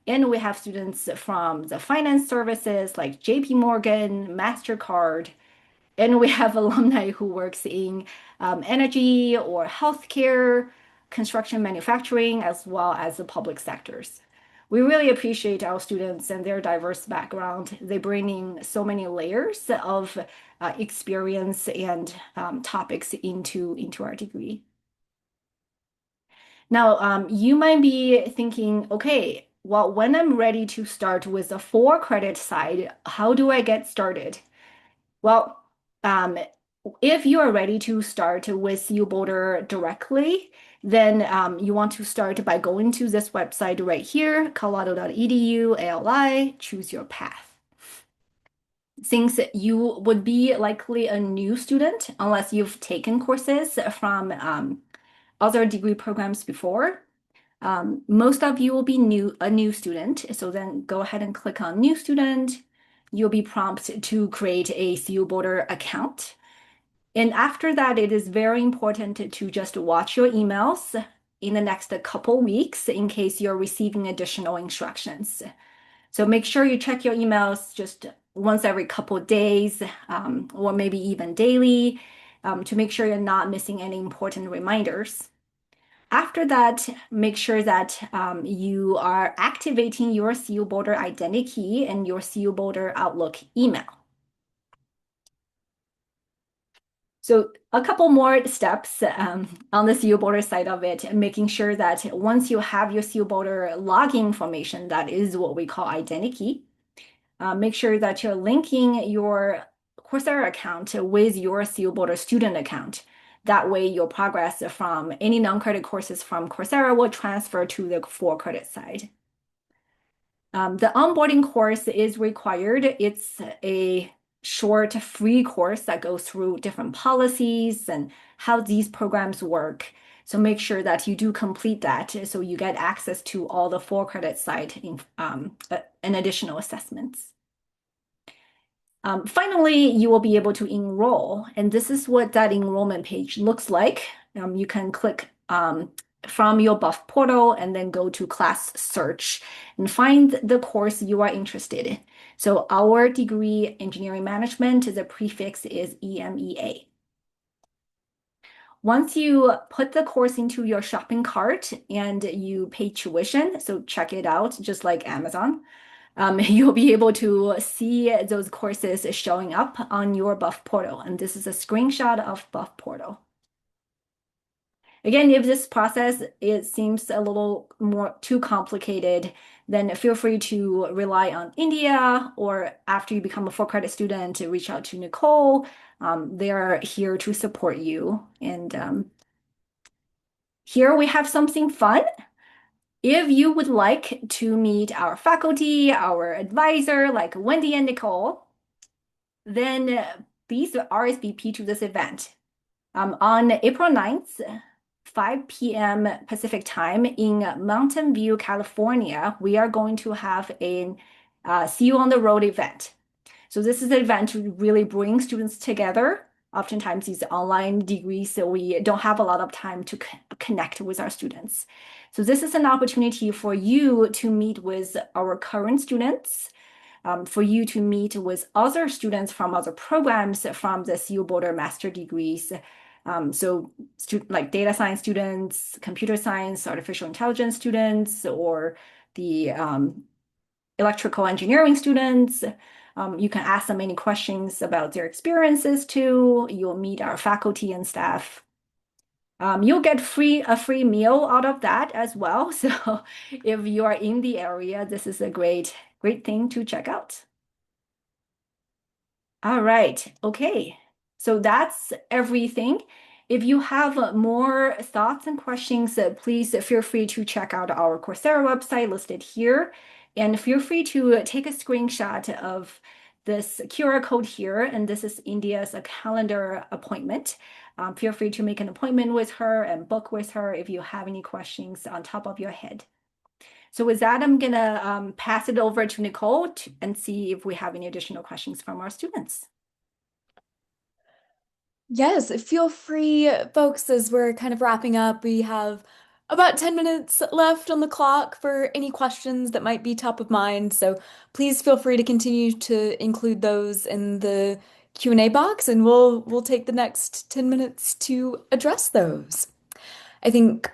And we have students from the finance services like JP Morgan, MasterCard, and we have alumni who works in energy or healthcare, construction, manufacturing, as well as the public sectors. We really appreciate our students and their diverse background. They bring in so many layers of experience and topics into our degree. Now, you might be thinking, okay, well, when I'm ready to start with the for-credit side, how do I get started? Well, um, if you are ready to start with U Boulder directly, then you want to start by going to this website right here, colorado.edu, ALI, choose your path. Since you would be likely a new student, unless you've taken courses from other degree programs before, most of you will be a new student. So then go ahead and click on new student. You'll be prompted to create a CU Boulder account. And after that, it is very important to just watch your emails in the next couple weeks in case you're receiving additional instructions. So make sure you check your emails just once every couple of days, or maybe even daily, to make sure you're not missing any important reminders. After that, make sure that you are activating your CU Boulder identity key and your CU Boulder Outlook email. So a couple more steps on the CU Boulder side of it, making sure that once you have your CU Boulder login information, that is what we call identity key. Make sure that you're linking your Coursera account with your CU Boulder student account. That way, your progress from any non-credit courses from Coursera will transfer to the for-credit side. The onboarding course is required. It's a short free course that goes through different policies and how these programs work. So make sure that you do complete that so you get access to all the for-credit side and additional assessments. Finally, you will be able to enroll, and this is what that enrollment page looks like. You can click from your Buff portal and then go to class search and find the course you are interested in. So our degree, engineering management, the prefix is EMEA. Once you put the course into your shopping cart and you pay tuition, so check it out, just like Amazon, you'll be able to see those courses showing up on your Buff portal. And this is a screenshot of Buff portal. Again, if this process it seems a little more too complicated, then feel free to rely on India, or after you become a for-credit student, to reach out to Nicole. They're here to support you. And here we have something fun. If you would like to meet our faculty, our advisor, like Wendy and Nicole, then please RSVP to this event. On April 9th, 5 p.m. Pacific time in Mountain View, California, we are going to have a See You on the Road event. So this is an event to really bring students together. Oftentimes these online degrees, so we don't have a lot of time to connect with our students. So this is an opportunity for you to meet with our current students, for you to meet with other students from other programs from the CU Boulder master degrees. So like data science students, computer science, artificial intelligence students, or the electrical engineering students. You can ask them any questions about their experiences too. You'll meet our faculty and staff. You'll get a free meal out of that as well. So if you are in the area, this is a great thing to check out. All right, okay. So that's everything. If you have more thoughts and questions, please feel free to check out our Coursera website listed here. And feel free to take a screenshot of this QR code here. And this is India's calendar appointment. Feel free to make an appointment with her and book with her if you have any questions on top of your head. So with that, I'm gonna pass it over to Nicole and see if we have any additional questions from our students.
Yes, feel free, folks, as we're kind of wrapping up. We have about 10 minutes left on the clock for any questions that might be top of mind. So please feel free to continue to include those in the Q&A box, and we'll take the next 10 minutes to address those. I think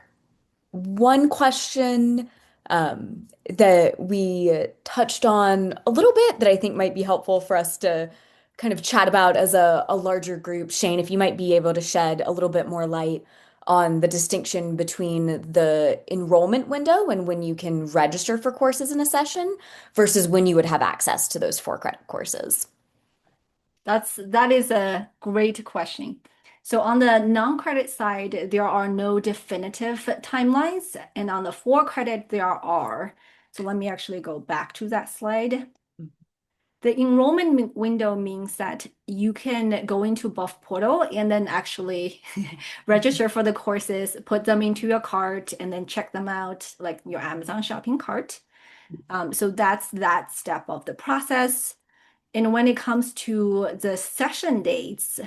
one question that we touched on a little bit that I think might be helpful for us to kind of chat about as a larger group. Shane, if you might be able to shed a little bit more light on the distinction between the enrollment window and when you can register for courses in a session versus when you would have access to those 4 credit courses.
That is a great question. So on the non-credit side, there are no definitive timelines, and on the for credit, there are. So let me actually go back to that slide. The enrollment window means that you can go into Buff Portal and then actually register for the courses, put them into your cart, and then check them out like your Amazon shopping cart. So that's that step of the process. And when it comes to the session dates,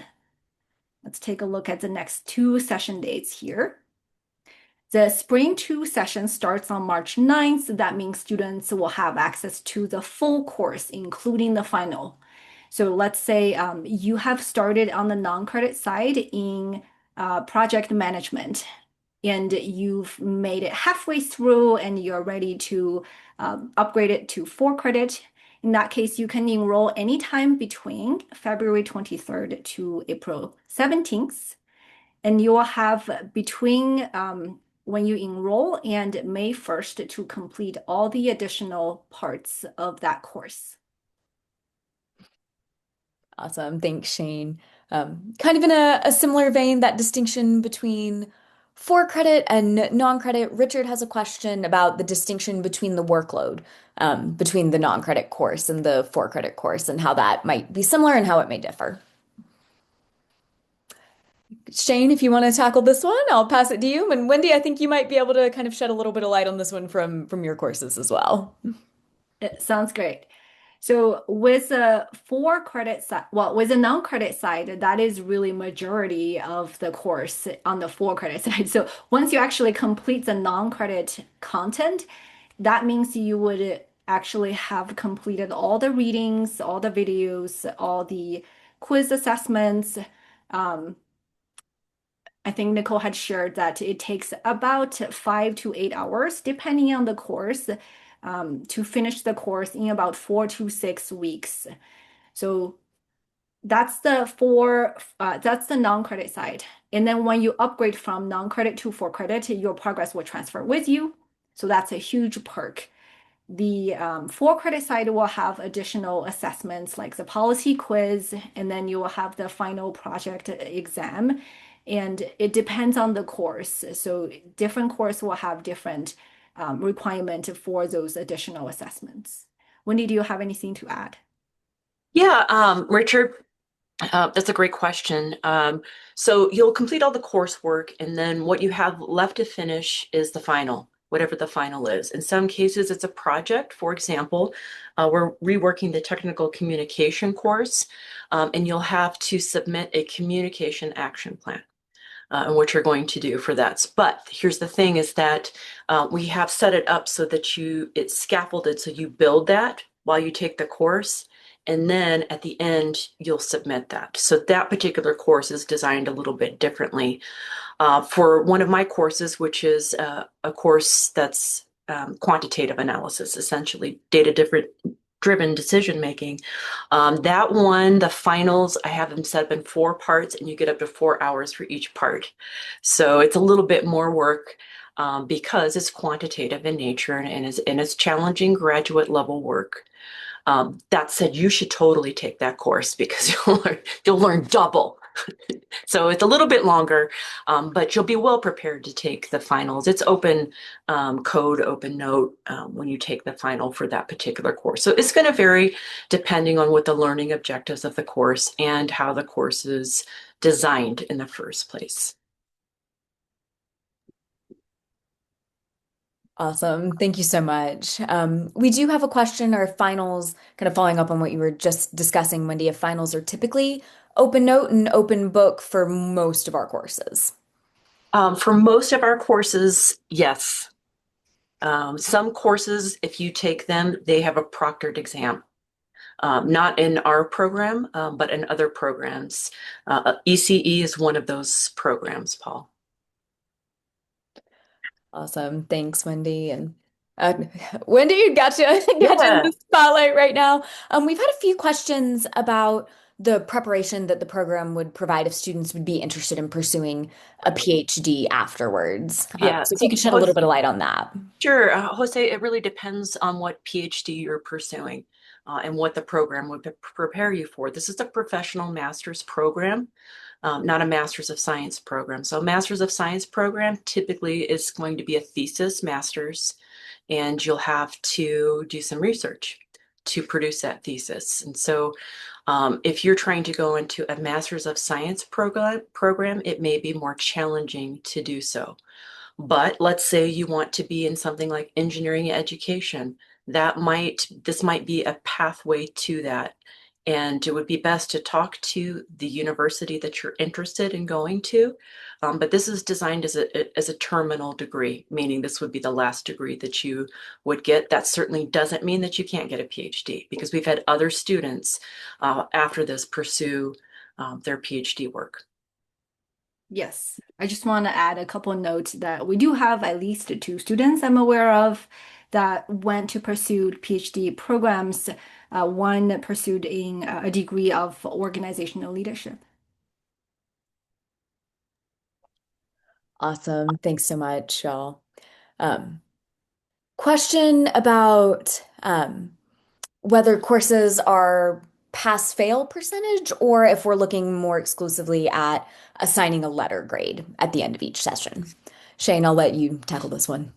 let's take a look at the next 2 session dates here. The Spring 2 session starts on March 9th. That means students will have access to the full course, including the final. So let's say you have started on the non-credit side in project management, and you've made it halfway through and you're ready to upgrade it to 4 credit. In that case, you can enroll anytime between February 23rd to April 17th. And you will have between when you enroll and May 1st to complete all the additional parts of that course.
Awesome. Thanks, Shane. Kind of in a similar vein, that distinction between 4 credit and non-credit. Richard has a question about the distinction between the workload between the non-credit course and the 4 credit course and how that might be similar and how it may differ. Shane, if you want to tackle this one, I'll pass it to you. And Wendy, I think you might be able to kind of shed a little bit of light on this one from your courses as well.
It sounds great. So with a 4 credit side, well, with a non-credit side, that is really majority of the course on the 4 credit side. So once you actually complete the non-credit content, that means you would actually have completed all the readings, all the videos, all the quiz assessments. Um, I think Nicole had shared that it takes about 5 to 8 hours, depending on the course, to finish the course in about 4 to 6 weeks. So that's the non-credit side. And then when you upgrade from non-credit to 4 credit, your progress will transfer with you. So that's a huge perk. The 4 credit side will have additional assessments like the policy quiz, and then you will have the final project exam. And it depends on the course. So different course will have different requirement for those additional assessments. Wendy, do you have anything to add?
Yeah, Richard, that's a great question. So you'll complete all the coursework, and then what you have left to finish is the final, whatever the final is. In some cases, it's a project. For example, we're reworking the technical communication course, and you'll have to submit a communication action plan. And what you're going to do for that. But here's the thing is that we have set it up so that it's scaffolded, so you build that while you take the course, and then at the end, you'll submit that. So that particular course is designed a little bit differently. For one of my courses, which is a course that's quantitative analysis, essentially data-driven decision making. That one, the finals, I have them set up in 4 parts, and you get up to 4 hours for each part. So it's a little bit more work because it's quantitative in nature and it's challenging graduate level work. That said, you should totally take that course because you'll learn double. So it's a little bit longer, but you'll be well prepared to take the finals. It's open code, open note when you take the final for that particular course. So it's going to vary depending on what the learning objectives of the course and how the course is designed in the first place.
Awesome. Thank you so much. We do have a question. Our finals, kind of following up on what you were just discussing, Wendy, if finals are typically open note and open book for most of our courses.
For most of our courses, yes. Some courses, if you take them, they have a proctored exam. Not in our program, but in other programs. ECE is one of those programs, Paul.
Awesome. Thanks, Wendy. And uh, Wendy, you got you in
Yeah,
the spotlight right now. We've had a few questions about the preparation that the program would provide if students would be interested in pursuing a PhD afterwards.
yeah.
So if you could shed a little bit of light on that.
Sure, Jose, it really depends on what PhD you're pursuing and what the program would prepare you for. This is a professional master's program, not a master's of science program. So, master's of science program typically is going to be a thesis master's, and you'll have to do some research to produce that thesis. And so, if you're trying to go into a master's of science program, it may be more challenging to do so. But let's say you want to be in something like engineering education. This might be a pathway to that. And it would be best to talk to the university that you're interested in going to. But this is designed as a terminal degree, meaning this would be the last degree that you would get. That certainly doesn't mean that you can't get a PhD, because we've had other students after this pursue their PhD work.
Yes, I just want to add a couple notes that we do have at least two students I'm aware of that went to pursue PhD programs. One pursued in a degree of organizational leadership.
Awesome. Thanks so much, y'all. Um, Question about whether courses are pass-fail percentage or if we're looking more exclusively at assigning a letter grade at the end of each session. Shane, I'll let you tackle this one.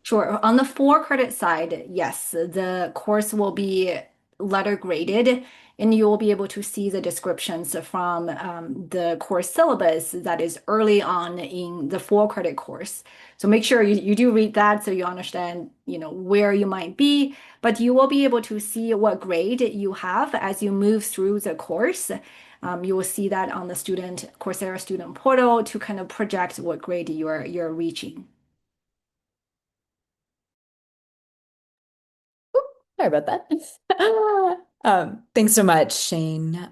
Sure. On the for credit side, yes, the course will be letter graded, and you will be able to see the descriptions from the course syllabus that is early on in the for credit course. So make sure you do read that so you understand, where you might be, but you will be able to see what grade you have as you move through the course. You will see that on the Coursera student portal to kind of project what grade you're reaching.
Sorry about that. Thanks so much, Shane.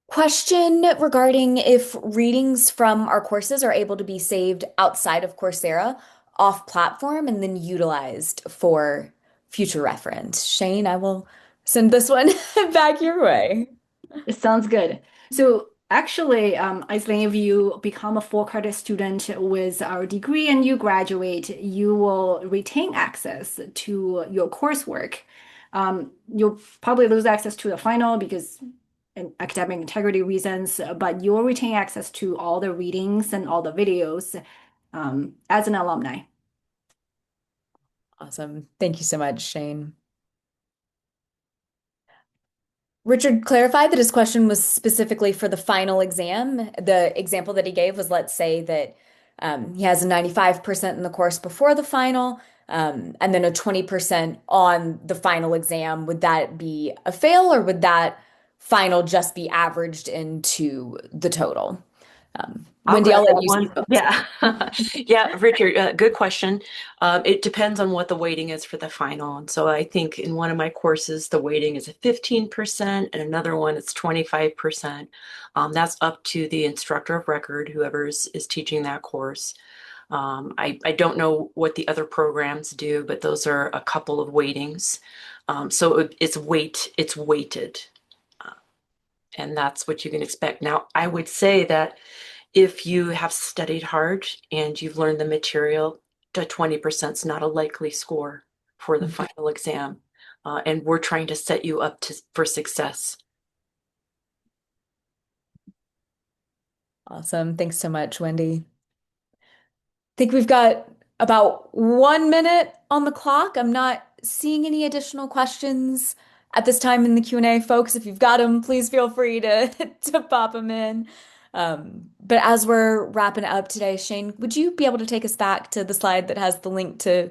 Question regarding if readings from our courses are able to be saved outside of Coursera, off platform, and then utilized for future reference. Shane, I will send this one back your way.
It sounds good. So actually, Aislinn, if you become a full credit student with our degree and you graduate, you will retain access to your coursework. You'll probably lose access to the final because academic integrity reasons, but you'll retain access to all the readings and all the videos as an alumni.
Awesome. Thank you so much, Shane. Richard clarified that his question was specifically for the final exam. The example that he gave was, let's say that he has a 95% in the course before the final, and then a 20% on the final exam. Would that be a fail, or would that final just be averaged into the total?
I'll
Wendy,
grab
I'll let
that
you
one.
speak on this one.
Yeah. Yeah, Richard, good question. It depends on what the weighting is for the final. And so I think in one of my courses, the weighting is a 15%, and another one it's 25%. That's up to the instructor of record, whoever is teaching that course. I don't know what the other programs do, but those are a couple of weightings. So it's weighted, and that's what you can expect. Now, I would say that if you have studied hard and you've learned the material, the 20% is not a likely score for the final exam. And we're trying to set you up for success.
Awesome. Thanks so much, Wendy. Think we've got about 1 minute on the clock. I'm not seeing any additional questions at this time in the Q&A, folks. If you've got them, please feel free to to pop them in. But as we're wrapping up today, Shane, would you be able to take us back to the slide that has the link to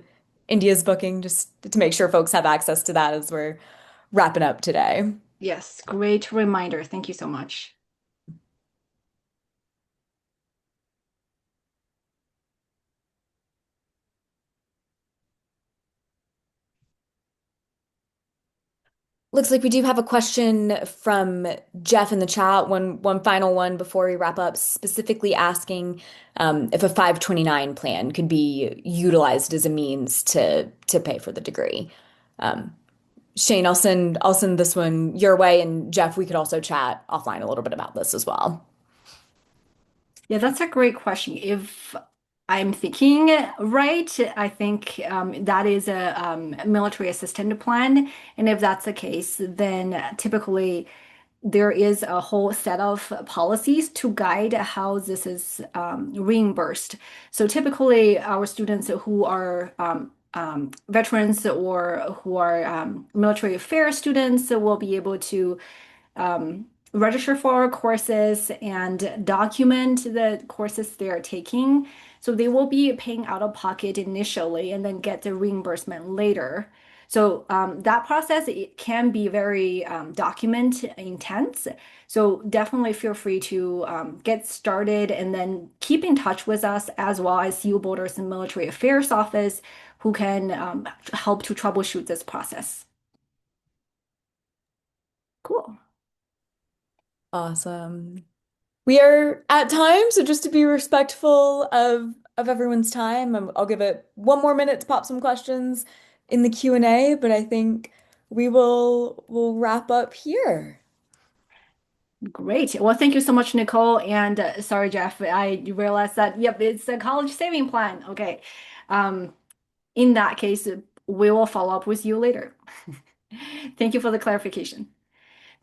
India's booking, just to make sure folks have access to that as we're wrapping up today?
Yes, great reminder. Thank you so much.
Looks like we do have a question from Jeff in the chat, one final one before we wrap up, specifically asking if a 529 plan could be utilized as a means to pay for the degree. Um, Shane, I'll send this one your way, and Jeff, we could also chat offline a little bit about this as well.
Yeah, that's a great question. If I'm thinking right, I think that is a military assistant plan. And if that's the case, then typically there is a whole set of policies to guide how this is reimbursed. So typically, our students who are veterans or who are military affairs students will be able to register for our courses and document the courses they are taking. So they will be paying out of pocket initially and then get the reimbursement later. So that process it can be very document intense. So definitely feel free to get started and then keep in touch with us as well as CU Boulder's Military Affairs Office, who can help to troubleshoot this process. Cool.
Awesome. We are at time, so just to be respectful of everyone's time, I'll give it one more minute to pop some questions in the Q&A, but I think we'll wrap up here.
Great. Well, thank you so much, Nicole. And sorry, Jeff, I realized that, yep, it's a college saving plan. Okay. Um, in that case, we will follow up with you later. Thank you for the clarification.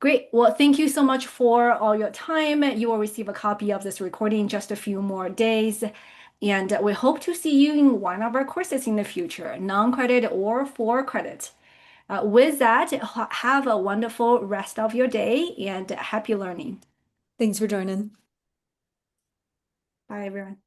Great. Well, thank you so much for all your time. You will receive a copy of this recording in just a few more days. And we hope to see you in one of our courses in the future, non-credit or for credit. With that, have a wonderful rest of your day and happy learning.
Thanks for joining.
Bye, everyone.